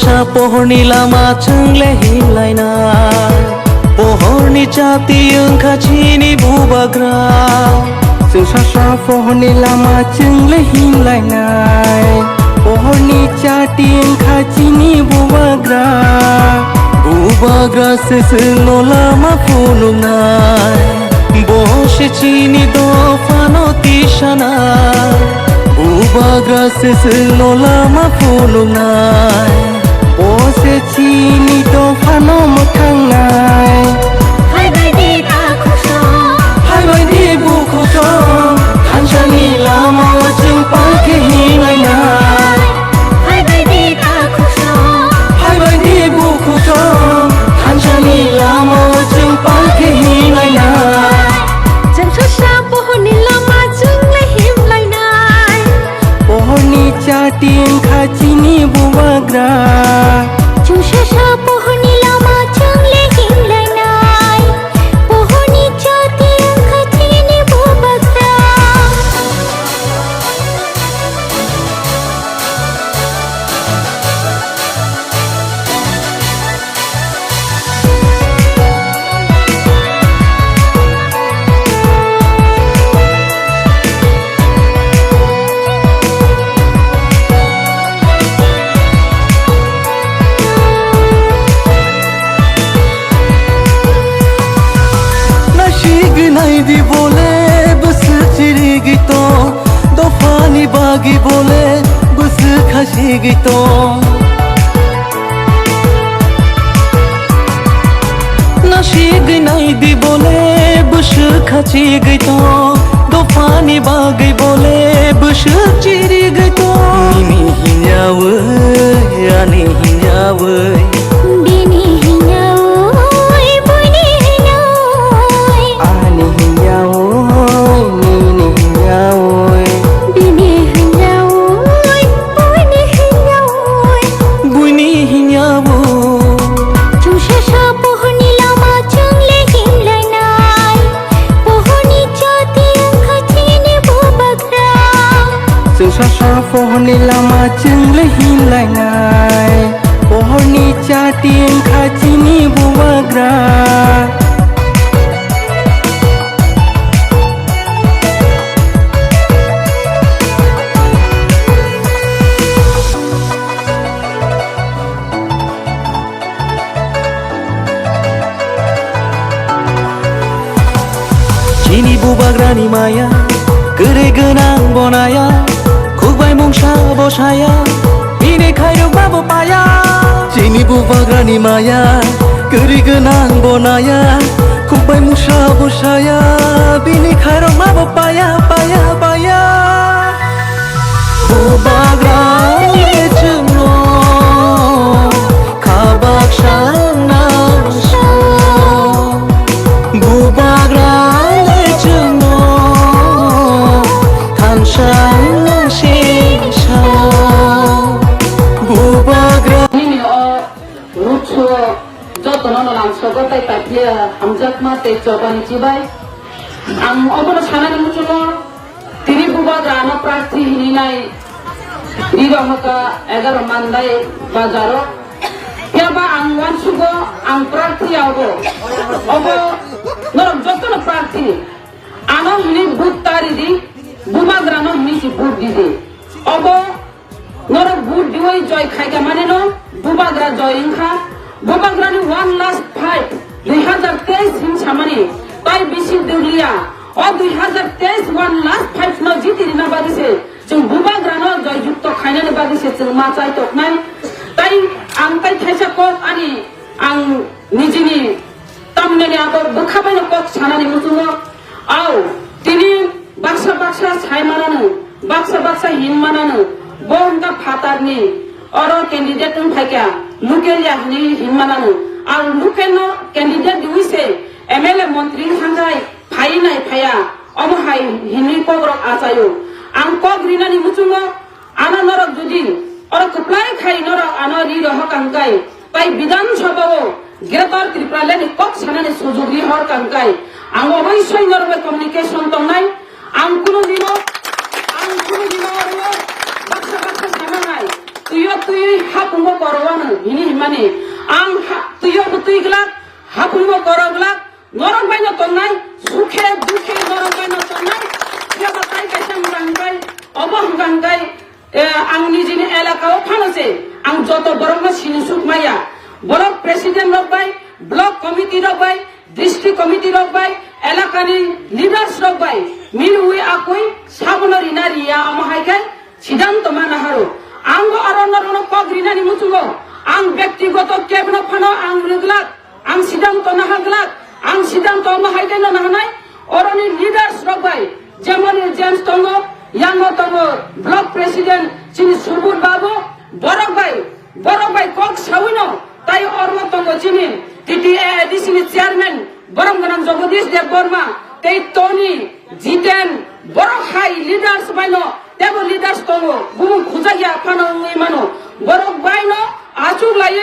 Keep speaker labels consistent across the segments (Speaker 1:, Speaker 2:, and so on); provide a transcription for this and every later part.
Speaker 1: सा pohorni lama cenglehilainai pohorni jati engkacini bubagra
Speaker 2: Sasa pohorni lama cenglehilainai pohorni jati engkacini bubagra
Speaker 1: bubagra seseno lama punungai bose chini dofano tishanai bubagra seseno lama punungai
Speaker 2: bose chini dofano motangai
Speaker 3: hai bai di takuso
Speaker 1: hai bai di bukuto hanjani lama wajeng pake hilainai
Speaker 3: hai bai di takuso
Speaker 1: hai bai di bukuto hanjani lama wajeng pake hilainai
Speaker 3: jeng sasa pohoni lama cenglehilainai
Speaker 2: pohorni jati engkacini bubagra
Speaker 3: jeng sasa pohoni lama cenglehilainai pohoni jati engkacini bubagra
Speaker 1: Nai di bole bus chiri gito dofani bagi bole bus khasi gito nashig nai di bole bus khachi gito dofani bagi bole bus chiri gito ni hinyawe ani hinyawe
Speaker 3: bini hinyawai bini hinyawai
Speaker 2: ani hinyaoi nini hinyaoi
Speaker 3: bini hinyawai bini hinyawai
Speaker 1: buni hinyawo
Speaker 3: jeng sasa pohoni lama cenglehilainai pohoni jati engkacini bubagra
Speaker 2: Sasa pohorni lama cenglehilainai pohorni jati engkacini bubagra
Speaker 1: Cini bubagrani maya Gede genang bonaya Kubai mungsa bosaya Ini kairuk babo paya Cini bubagrani maya Gede genang bonaya Kubai mungsa bosaya Bini kairuk babo paya paya paya Bubagrani cenglo Kabak sana Bubagrani cenglo Tansana sisa Bubagrani
Speaker 4: Ini lucu, jodoh nono langsung kau tay dia hamzat mate coba cibai. Ang apa sana ni lucu lo, tiri buba drama prati ini nai, di rumah ka agar mandai bazaro. Ya ba ang wan sugo ang prati ago, apa nono jodoh no prati. Ano ini but tari di, buba drama ini si but di di. Apa nono but diwai joy khai ka mane no, buba dra joy ingka. Bubagrani one last fight 2023 হিম সামনে তাই বেশি দেউলিয়া ও 2023 one last fight ন জিতি না বাদিছে जों बुबाग्रानो जययुक्त खायनानै बादिसे जों मा चाइ तकनाय ताइ आं ताइ थाइसा कक आनि आं निजिनि तामनेनि आगर बोखाबायनो कक सानानै मुजुङो आव दिनि बाक्सा सायमानानो बाक्सा हिनमानानो बंगा फातारनि अरो कैंडिडेट फाइका लुकेल याहनि हिनमानानो आं लुकेलनो कैंडिडेट दुइसे एमएलए मंत्री थांगाय फाइनाय फाया अमहाय हिनि कग्रक आचायो आं कक रिनानि मुजुङो आना नरक जुदि अरो कप्लाय खाइ नरक आना रि रह कांगाय ताइ विधानसभाओ ग्रेटर त्रिपुरालेनि कक सानानि सुजुग रि हर कांगाय आं अबयस्सय नरबे कम्युनिकेशन तंनाय आं कुनु दिनो बाक्सा सानाय তুই হাপুঙ্গ করবানো হিনি মানে আং তুই গলাক হাপুঙ্গ করগলাক নরম বাইন তন্নাই সুখে দুঃখে নরম বাইন তন্নাই যেবা তাই কাইসাম গাঙ্গাই অবহ গাঙ্গাই আং নিজিনি এলাকাও ফানছে আং যত বরং সিনি সুকমাইয়া ব্লক প্রেসিডেন্ট রকবাই ব্লক কমিটি রকবাই ডিস্ট্রিক্ট কমিটি রকবাই এলাকানি লিডার্স রকবাই মিল উই আকুই সাবনারি নারিয়া আমাহাইকাই সিদ্ধান্ত মানা হারো আং আরো নরন কগ্রিনানি মুচুগো আং ব্যক্তিগত কেবন ফানো আং রেগলাক আং সিদ্ধান্ত নাহাগলাক আং সিদ্ধান্ত আমাহাইকাই না নাহানাই অরনি লিডার্স রকবাই যেমন জেমস তঙ্গ ইয়াঙ্গ তঙ্গ ব্লক প্রেসিডেন্ট চিনি সুবুর বাবু বড় ভাই কক সাউইনো তাই অর্ম তঙ্গ চিনি টিটিএ এডিসিনি চেয়ারম্যান বরমগনাম জগদীশ দেব বর্মা তেই টনি জিতেন বড় হাই লিডার্স বাইনো তেব লিডার্স তঙ্গ গুম খুজাইয়া ফানো ইমানো বড় বাইনো আচুক লাই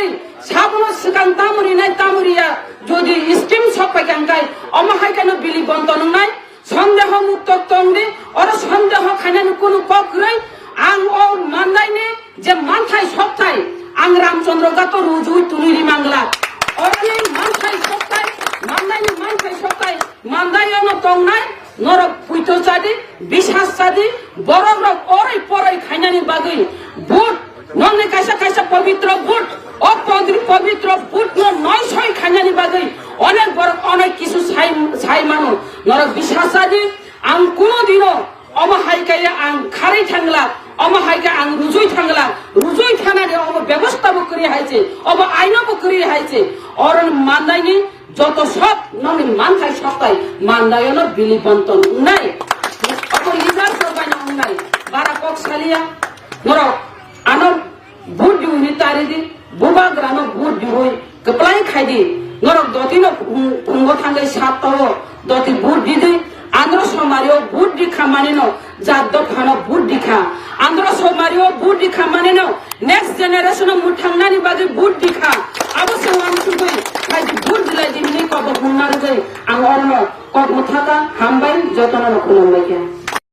Speaker 4: সাবনো সিকান তামুরি নাই তামুরিয়া যদি স্কিম সপাই কাঙ্কাই অমাহাই কেন বিলি বন্তন নাই সন্দেহ মুক্ত তঙ্গি ওর সন্দেহ খানানি কোনো পক্রই আং ও মানদাইনি যে মানথাই সপ্তাই আং রামচন্দ্র গাতো রুজুই তুলিরি মাংলা অরনি মানথাই সপ্তাই মানদাইনি মানথাই সপ্তাই মানদাইন তংনাই নরক পুইতো চাদি বিশ্বাস চাদি বড় রক ওরই পরই খাইনানি বাগৈ বুট ননে কাইসা পবিত্র বুট পবিত্র বুট নয় ছয় খাইনানি বাগৈ অনেক বড় অনেক কিছু ছাই মানো নরক বিশ্বাস চাদি আং কোনোদিনও অমাহাইকাই আং খারাই থাংলা অমাহাইকা আং রুজুই থাংলা রুজুই থানারে অব ব্যবস্থাও করি হাইছে অব আইনও করি হাইছে অরন মানদাইনি যত সব ননি মানথাই সপ্তাই মানদায়ন বিলি বন্তন নাই অব লিডার সবাইন নাই বারা কক সালিয়া নরক আনর ভোট দিউনি তারিদি বুবা গ্রানো ভোট দিউই কপলাই খাইদি নরক দতিনো পুঙ্গ থাঙ্গাই সাততাও দতি ভোট দিদি আন্ধ্র সমারিও ভোট দিখা মানে ন জাদ্দ খানো ভোট দিখা আন্ধ্র সমারিও ভোট দিখা মানে ন নেক্সট জেনারেশন মুঠাংনানি বাগে ভোট দিখা অবশ্য আম সুগৈ খাইদি ভোট দিলাই দিমনি কব হুনার গৈ আং অরন কব মুথাকা হামবাই যতন নকুলম বাইকে